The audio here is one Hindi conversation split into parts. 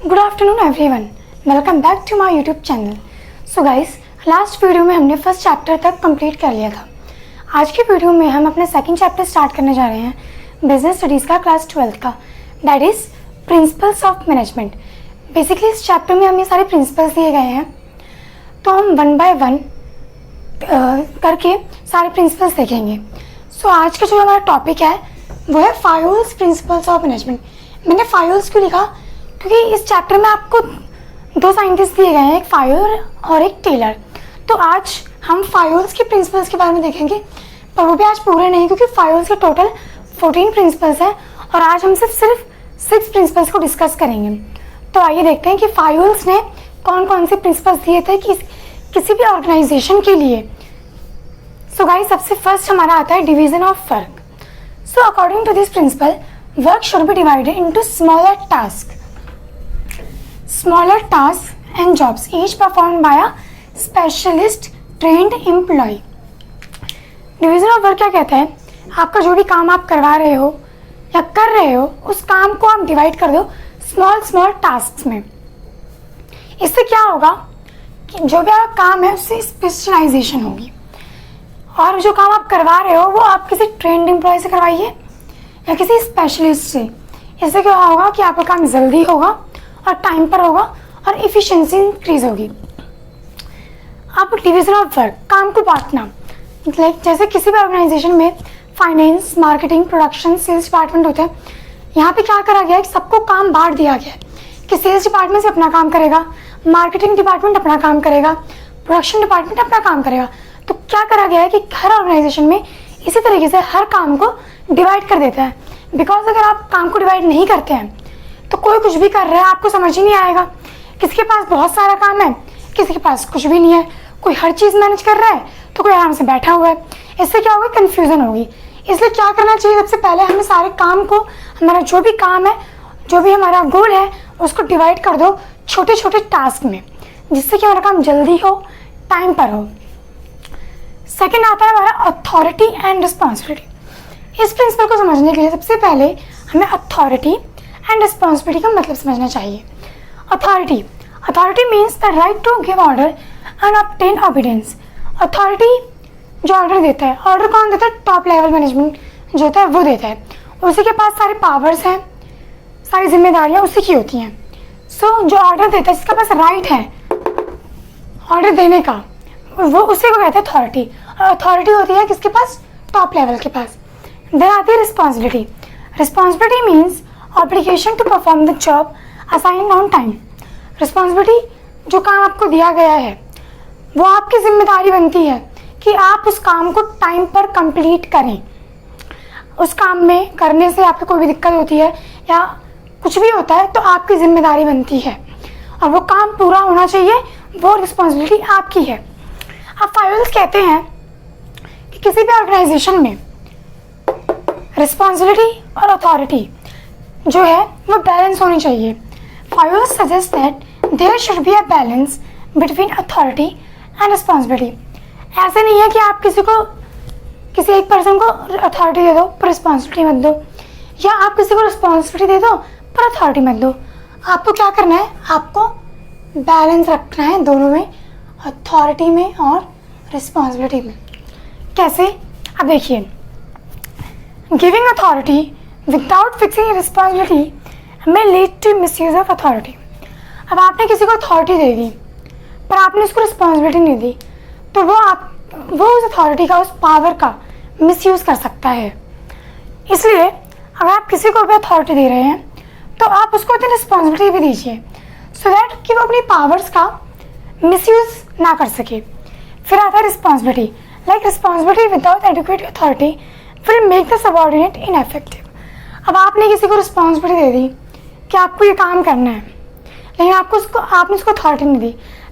Good afternoon everyone, welcome back to my YouTube channel. So guys, last video में हमने फर्स्ट चैप्टर तक कंप्लीट कर लिया था। आज की वीडियो में हम अपना सेकंड चैप्टर स्टार्ट करने जा रहे हैं, बिजनेस स्टडीज़ का क्लास 12 का, that is principles of management. Basically इस चैप्टर में हमें सारे प्रिंसिपल्स दिए गए हैं, तो हम वन बाय वन करके सारे प्रिंसिपल्स देखेंगे। सो आज का जो हमारा टॉपिक है वो है फायोल्स प्रिंसिपल्स ऑफ मैनेजमेंट। मैंने फायोल्स क्यों लिखा? क्योंकि इस चैप्टर में आपको दो साइंटिस्ट दिए गए हैं, एक फायोल और एक टेलर। तो आज हम फायोल्स के प्रिंसिपल्स के बारे में देखेंगे, पर वो भी आज पूरे नहीं, क्योंकि फायोल्स के टोटल 14 प्रिंसिपल्स हैं और आज हम सिर्फ 6 प्रिंसिपल्स को डिस्कस करेंगे। तो आइए देखते हैं कि फायोल्स ने कौन कौन से प्रिंसिपल्स दिए थे कि किसी भी ऑर्गेनाइजेशन के लिए। सो गाइस, सबसे फर्स्ट हमारा आता है division of work. So according to this principle, work should be divided into smaller tasks and jobs each performed by a specialist trained employee। Division of work क्या कहता है? आपका जो भी काम आप करवा रहे हो या कर रहे हो, उस काम को आप डिवाइड कर दो स्मॉल टास्क में। इससे क्या होगा कि जो भी आपका काम है उससे स्पेशलाइजेशन होगी, और जो काम आप करवा रहे हो वो आप किसी ट्रेंड एम्प्लॉय से करवाइए या किसी स्पेशलिस्ट से। इससे क्या होगा कि आपका काम जल्दी होगा और टाइम पर होगा और इफ़िशिएंसी इंक्रीज होगी। अब डिवीजन ऑफ वर्क, काम को बांटना, लाइक जैसे किसी भी ऑर्गेनाइजेशन में finance, marketing, production, sales department होते हैं। यहाँ पे क्या करा गया है कि सबको काम बांट दिया गया है कि सेल्स डिपार्टमेंट से अपना काम करेगा, मार्केटिंग डिपार्टमेंट अपना काम करेगा, प्रोडक्शन डिपार्टमेंट अपना काम करेगा। तो क्या करा गया है कि हर ऑर्गेनाइजेशन में इसी तरीके से हर काम को डिवाइड कर देता है। बिकॉज अगर आप काम को डिवाइड नहीं करते हैं तो कोई कुछ भी कर रहा है, आपको समझ ही नहीं आएगा। किसी के पास बहुत सारा काम है, किसी के पास कुछ भी नहीं है, कोई हर चीज़ मैनेज कर रहा है तो कोई आराम से बैठा हुआ है। इससे क्या होगा? कन्फ्यूजन होगी। इसलिए क्या करना चाहिए? सबसे पहले हमें सारे काम को, हमारा जो भी काम है, जो भी हमारा गोल है, उसको डिवाइड कर दो छोटे छोटे टास्क में, जिससे कि हमारा काम जल्दी हो, टाइम पर हो। सेकेंड आता है हमारा अथॉरिटी एंड रिस्पॉन्सिबिलिटी। इस प्रिंसिपल को समझने के लिए सबसे पहले हमें अथॉरिटी एंड रिस्पॉन्सिबिलिटी का मतलब समझना चाहिए। Authority means the right to give order and obtain obedience. Authority जो ऑर्डर देता है, ऑर्डर कौन देता है? टॉप लेवल मैनेजमेंट जो होता है वो देता है। उसी के पास सारे पावर्स हैं, सारी जिम्मेदारियां उसी की होती हैं। सो जो ऑर्डर देता है, जिसके पास राइट है ऑर्डर देने का, वो उसी को कहते हैं अथॉरिटी। और अथॉरिटी होती है किसके पास? टॉप लेवल के पास। देन आती है responsibility. Responsibility means obligation to perform the job assigned on time. Responsibility, जो काम आपको दिया गया है वो आपकी जिम्मेदारी बनती है कि आप उस काम को टाइम पर कंप्लीट करें। उस काम में करने से आपको कोई भी दिक्कत होती है या कुछ भी होता है तो आपकी जिम्मेदारी बनती है, और वो काम पूरा होना चाहिए, वो रिस्पॉन्सिबिलिटी आपकी है। अब फायोल्स कहते हैं कि किसी भी ऑर्गेनाइजेशन में रिस्पॉन्सिबिलिटी और अथॉरिटी जो है वो बैलेंस होनी चाहिए। Fayol's suggest that there should be a balance between authority and responsibility. ऐसे नहीं है कि आप किसी एक पर्सन को अथॉरिटी दे दो पर रिस्पॉन्सिबिलिटी मत दो, या आप किसी को रिस्पॉन्सिबिलिटी दे दो पर अथॉरिटी मत दो। आपको क्या करना है? आपको बैलेंस रखना है दोनों में, अथॉरिटी में और रिस्पॉन्सिबिलिटी में। कैसे? अब देखिए, giving authority without fixing responsibility may lead to misuse of authority। अब आपने किसी को अथॉरिटी दे दी पर आपने उसको रिस्पॉन्सिबिलिटी नहीं दी, तो वो उस अथॉरिटी का, उस पावर का मिसयूज कर सकता है। इसलिए अगर आप किसी को भी अथॉरिटी दे रहे हैं तो आप उसको इतनी रिस्पॉन्सिबिलिटी भी दीजिए सो दैट कि वो अपनी पावर्स का मिसयूज ना कर सके। फिर आता है responsibility. Like responsibility without adequate authority will make the subordinate ineffective. अब आपने किसी को रिस्पॉन्सिबिलिटी दे दी कि आपको ये काम करना है, लेकिन आपने उसको अथॉरिटी नहीं दी।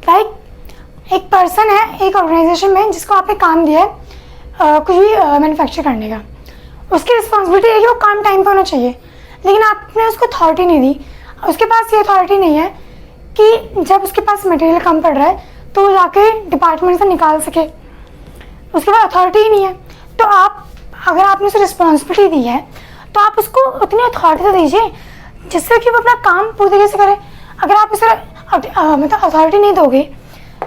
लाइक एक पर्सन है एक ऑर्गेनाइजेशन में जिसको आपने काम दिया है कुछ भी मैन्युफैक्चर करने का, उसकी रिस्पॉन्सिबिलिटी है कि वो काम टाइम पर होना चाहिए, लेकिन आपने उसको अथॉरिटी नहीं दी। उसके पास ये अथॉरिटी नहीं है कि जब उसके पास मटेरियल कम पड़ रहा है तो वो जाके डिपार्टमेंट से निकाल सके, उसके पास अथॉरिटी ही नहीं है। तो अगर आपने उसे रिस्पॉन्सिबिलिटी दी है तो आप उसको उतनी अथॉरिटी दीजिए जिससे कि वो अपना काम पूरी तरीके से करे। अगर आप उसे मतलब अथॉरिटी नहीं दोगे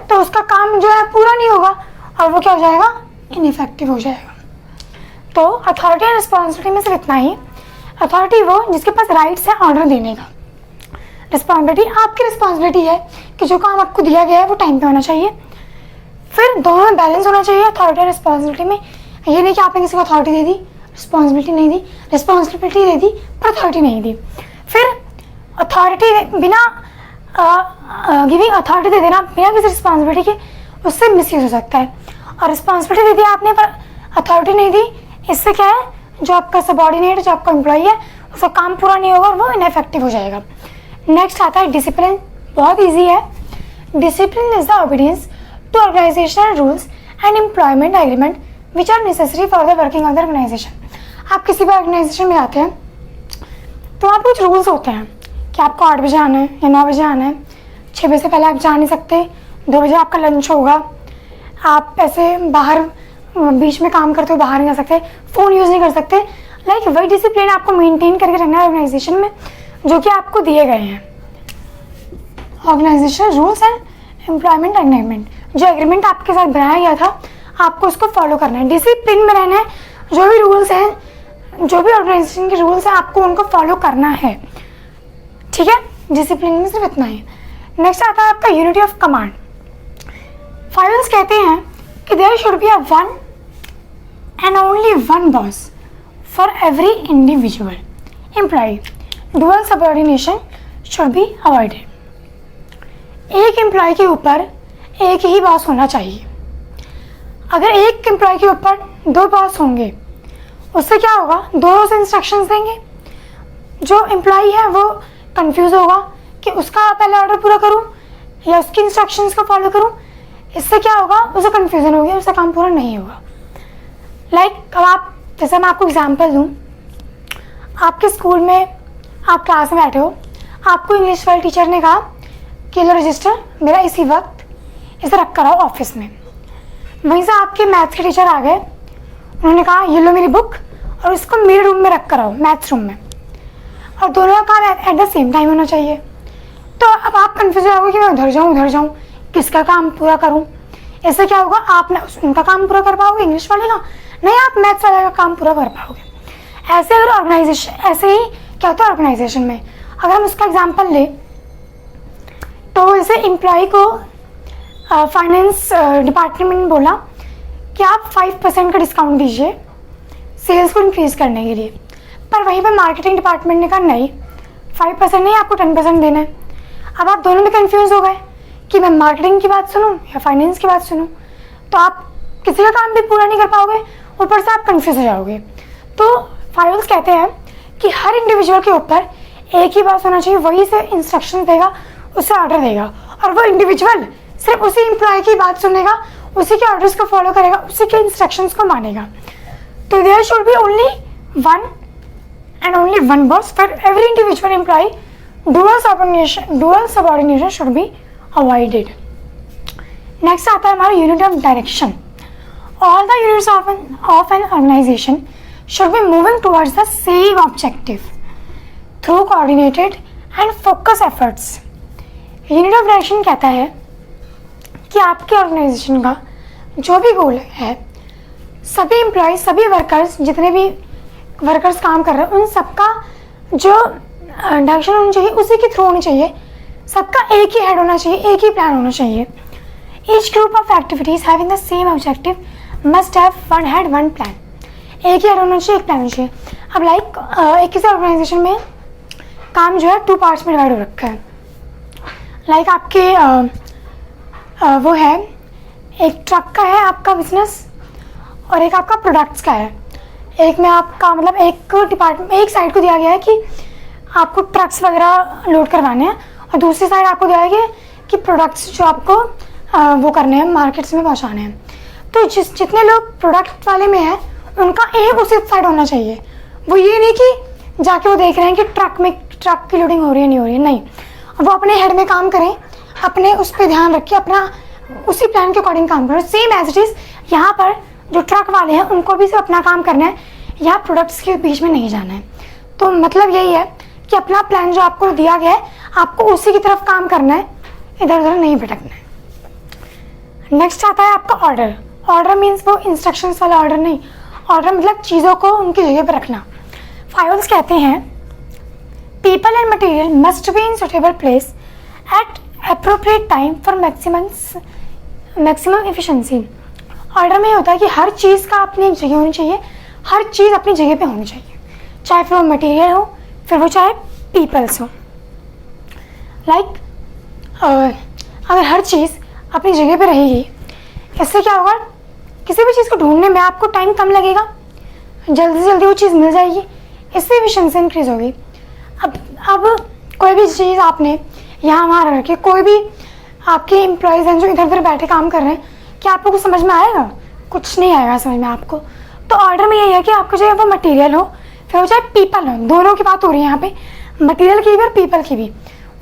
तो उसका काम जो है पूरा नहीं होगा और वो क्या हो जाएगा, इनइफेक्टिव हो जाएगा। तो अथॉरिटी एंड रिस्पॉन्सिबिलिटी में सिर्फ इतना ही। अथॉरिटी वो जिसके पास राइट्स है ऑर्डर देने का, रिस्पॉन्सिबिलिटी आपकी रिस्पॉन्सिबिलिटी है कि जो काम आपको दिया गया है वो टाइम पे होना चाहिए। फिर दोनों में बैलेंस होना चाहिए अथॉरिटी और रिस्पॉन्सिबिलिटी में। ये नहीं कि आपने किसी को अथॉरिटी दे दी, रिस्पॉन्सिबिलिटी नहीं दी, रिस्पॉन्सिबिलिटी दे दी पर अथॉरिटी नहीं दी। फिर अथॉरिटी बिना गिविंग अथॉरिटी दे देना बिना किसी रिस्पॉन्सिबिलिटी के, उससे मिसयूज हो सकता है। और रिस्पॉन्सिबिलिटी दे दी आपने पर अथॉरिटी नहीं दी, इससे क्या है, जो आपका सबॉर्डिनेट, जो आपका एम्प्लॉई है, उसका काम पूरा नहीं होगा और वो इनइफेक्टिव हो जाएगा। नेक्स्ट आता है डिसिप्लिन। बहुत ईजी है। Discipline is the obedience to organizational rules and employment agreement which are necessary for the working of the organization. आप किसी भी ऑर्गेनाइजेशन में जाते हैं तो वहाँ कुछ रूल्स होते हैं कि आपको 8 बजे आना है या 9 बजे आना है, 6 बजे से पहले आप जा नहीं सकते, 2 बजे आपका लंच होगा, आप ऐसे बाहर बीच में काम करते हो बाहर नहीं जा सकते, फ़ोन यूज़ नहीं कर सकते। लाइक वही डिसिप्लिन आपको मेंटेन करके रखना है ऑर्गेनाइजेशन में जो कि आपको दिए गए हैं। Organization rules and employment agreement, जो एग्रीमेंट आपके साथ बनाया गया था आपको उसको फॉलो करना है, डिसिप्लिन में रहना है। जो भी रूल्स हैं, जो भी ऑर्गेनाइजेशन के रूल्स हैं, आपको उनको फॉलो करना है। ठीक है, डिसिप्लिन में सिर्फ इतना ही। नेक्स्ट आता है आपका यूनिटी ऑफ कमांड। फाइल्स कहते हैं कि there should be a one and only one boss for every individual employee. Dual subordination should be avoided. एक एम्प्लॉय के ऊपर एक ही बॉस होना चाहिए। अगर एक एम्प्लॉय के ऊपर 2 बॉस होंगे उससे क्या होगा, दोनों से इंस्ट्रक्शंस देंगे। जो एम्प्लॉय है वो कंफ्यूज होगा कि उसका पहला ऑर्डर पूरा करूं या उसकी इंस्ट्रक्शंस को फॉलो करूं। इससे क्या होगा, उसे कंफ्यूजन होगी, उसका काम पूरा नहीं होगा। लाइक अब आप, जैसे मैं आपको एग्जांपल दूं, आपके स्कूल में आप क्लास में बैठे हो, आपको इंग्लिश वाले टीचर ने कहा कि लो रजिस्टर मेरा इसी वक्त इसे रख कर आओ ऑफिस में। वहीं से आपके मैथ्स के टीचर आ गए, उन्होंने कहा ये लो मेरी बुक और इसको मेरे रूम में रख कर आओ, मैथ्स रूम में, और दोनों का काम एट द सेम टाइम होना चाहिए। तो अब आप कन्फ्यूज होगे कि मैं उधर जाऊँ, किसका काम पूरा करूँ। इससे क्या होगा, आप ना उनका काम पूरा कर पाओगे इंग्लिश वाले का, नहीं आप मैथ्स वाले का काम पूरा कर पाओगे। ऐसे अगर ऑर्गेनाइजेशन, ऐसे ही क्या होता है ऑर्गेनाइजेशन में, अगर हम उसका एग्जाम्पल लें तो जैसे एम्प्लॉय को फाइनेंस डिपार्टमेंट ने बोला कि आप 5% का डिस्काउंट दीजिए सेल्स को इंक्रीज करने के लिए, पर वहीं पर मार्केटिंग डिपार्टमेंट ने कहा नहीं 5% नहीं, आपको 10% देना है। अब आप दोनों में कंफ्यूज हो गए कि मैं मार्केटिंग की बात सुनूं या फाइनेंस की बात सुनूं, तो आप किसी का काम भी पूरा नहीं कर पाओगे, ऊपर से आप कंफ्यूज हो जाओगे। तो फाइल्स कहते हैं कि हर इंडिविजुअल के ऊपर एक ही बात होना चाहिए, वही से इंस्ट्रक्शन देगा, उससे ऑर्डर देगा, और वो इंडिविजुअल सिर्फ उसी एम्प्लॉय की बात सुनेगा, उसी के ऑर्डर्स को फॉलो करेगा, उसी के इंस्ट्रक्शंस को मानेगा। तो there should be only one and only one boss for every individual employee. Dual subordination should be avoided. Next आता है हमारा unit of direction. All the units of an organization should be moving towards the same objective through coordinated and focused efforts. Unit of direction कहता है कि आपके ऑर्गेनाइजेशन का जो भी गोल है, सभी एम्प्लॉय, सभी वर्कर्स, जितने भी वर्कर्स काम कर रहे हैं, उन सबका जो डायरेक्शन होनी चाहिए उसी के थ्रू होनी चाहिए। सबका एक ही हेड होना चाहिए, एक ही प्लान होना चाहिए। Each group of activities having the same objective must have one head one plan. एक ही हेड होना चाहिए, एक प्लान होना चाहिए। अब लाइक एक किसी ऑर्गेनाइजेशन में काम जो है 2 पार्ट्स में डिवाइड हो रखा है। लाइक आपके वो है, एक ट्रक का है आपका बिजनेस और एक आपका प्रोडक्ट्स का है। एक में आपका मतलब एक डिपार्टमेंट, एक साइड को दिया गया है कि आपको ट्रक्स वगैरह लोड करवाने हैं, और दूसरी साइड आपको दिया गया है कि प्रोडक्ट्स जो आपको वो करने हैं, मार्केट्स में पहुंचाने हैं। तो जितने लोग प्रोडक्ट वाले में हैं उनका एम उसी साइड होना चाहिए। वो ये नहीं कि जाके वो देख रहे हैं कि ट्रक की लोडिंग हो रही है नहीं हो रही है, नहीं, वो अपने हेड में काम करें, अपने उस पर ध्यान रखिए, अपना उसी प्लान के अकॉर्डिंग काम करें। सेम एज इट इज़ यहाँ पर जो ट्रक वाले हैं उनको भी सिर्फ अपना काम करना है, यहाँ प्रोडक्ट्स के बीच में नहीं जाना है। तो मतलब यही है कि अपना प्लान जो आपको दिया गया है आपको उसी की तरफ काम करना है, इधर उधर नहीं भटकना है। नेक्स्ट आता है आपका ऑर्डर। ऑर्डर मीन्स वो इंस्ट्रक्शंस वाला ऑर्डर नहीं, ऑर्डर मतलब चीज़ों को उनकी जगह पर रखना। फाइवल्स कहते हैं people and material must be in suitable place at appropriate time for maximum efficiency. Order में ये होता है कि हर चीज़ का अपनी एक जगह होनी चाहिए, हर चीज़ अपनी जगह पे होनी चाहिए, चाहे फिर वो मटेरियल हो, फिर वो चाहे पीपल्स हो। लाइक अगर हर चीज़ अपनी जगह पे रहेगी, इससे क्या होगा, किसी भी चीज़ को ढूंढने में आपको टाइम कम लगेगा, जल्दी से जल्दी वो चीज़ मिल जाएगी, इससे एफिशिएंसी इंक्रीज होगी। अब कोई भी चीज़ आपने यहाँ वहाँ रख के, कोई भी आपके एम्प्लॉयज़ हैं जो इधर उधर बैठे काम कर रहे हैं, क्या आपको कुछ समझ में आएगा? कुछ नहीं आएगा समझ में आपको। तो ऑर्डर में यही है कि आपको चाहे वो मटेरियल हो, फिर वो चाहे पीपल हो, दोनों की बात हो रही है यहाँ पे, मटेरियल की भी और पीपल की भी,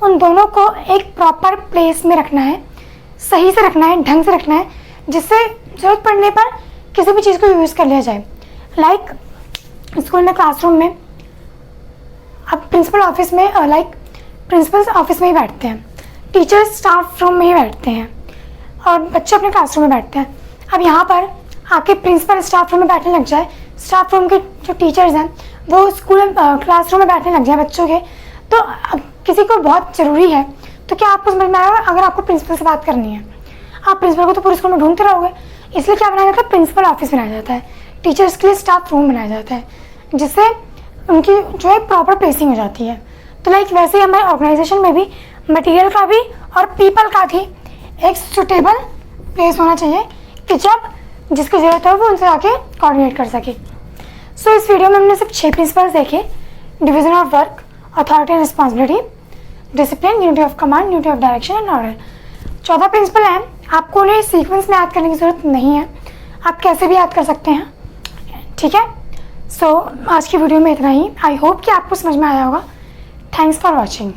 उन दोनों को एक प्रॉपर प्लेस में रखना है, सही से रखना है, ढंग से रखना है, जिससे ज़रूरत पड़ने पर किसी भी चीज़ को यूज़ कर लिया जाए। लाइक स्कूल में, क्लासरूम में, अब प्रिंसिपल ऑफिस में, प्रिंसिपल ऑफिस में ही बैठते हैं, टीचर्स स्टाफ रूम में ही बैठते हैं, और बच्चे अपने क्लासरूम में बैठते हैं। अब यहाँ पर आके प्रिंसिपल स्टाफ रूम में बैठने लग जाए, स्टाफ रूम के जो टीचर्स हैं वो स्कूल क्लासरूम में बैठने लग जाए बच्चों के, तो किसी को बहुत ज़रूरी है, तो क्या आपको समझ में आएगा? अगर आपको प्रिंसिपल से बात करनी है, आप प्रिंसिपल को तो पूरे स्कूल में ढूंढते रहोगे, इसलिए क्या बनाया जाता है, प्रिंसिपल ऑफिस बनाया जाता है, टीचर्स के लिए स्टाफ रूम बनाया जाता है, जिससे उनकी जो है प्रॉपर प्लेसिंग हो जाती है। तो लाइक वैसे ही हमारे ऑर्गेनाइजेशन में भी मटेरियल का भी और पीपल का भी एक सुटेबल प्लेस होना चाहिए कि जब जिसकी ज़रूरत है वो उनसे आके कोऑर्डिनेट कर सके। सो इस वीडियो में हमने सिर्फ 6 प्रिंसिपल्स देखे: division of work, authority and responsibility, discipline, unity of command, unity of direction and order. 14 principle हैं, आपको उन्हें सीक्वेंस में याद करने की ज़रूरत नहीं है, आप कैसे भी याद कर सकते हैं, ठीक है। सो आज की वीडियो में इतना ही। आई होप कि आपको समझ में आया होगा। Thanks for watching.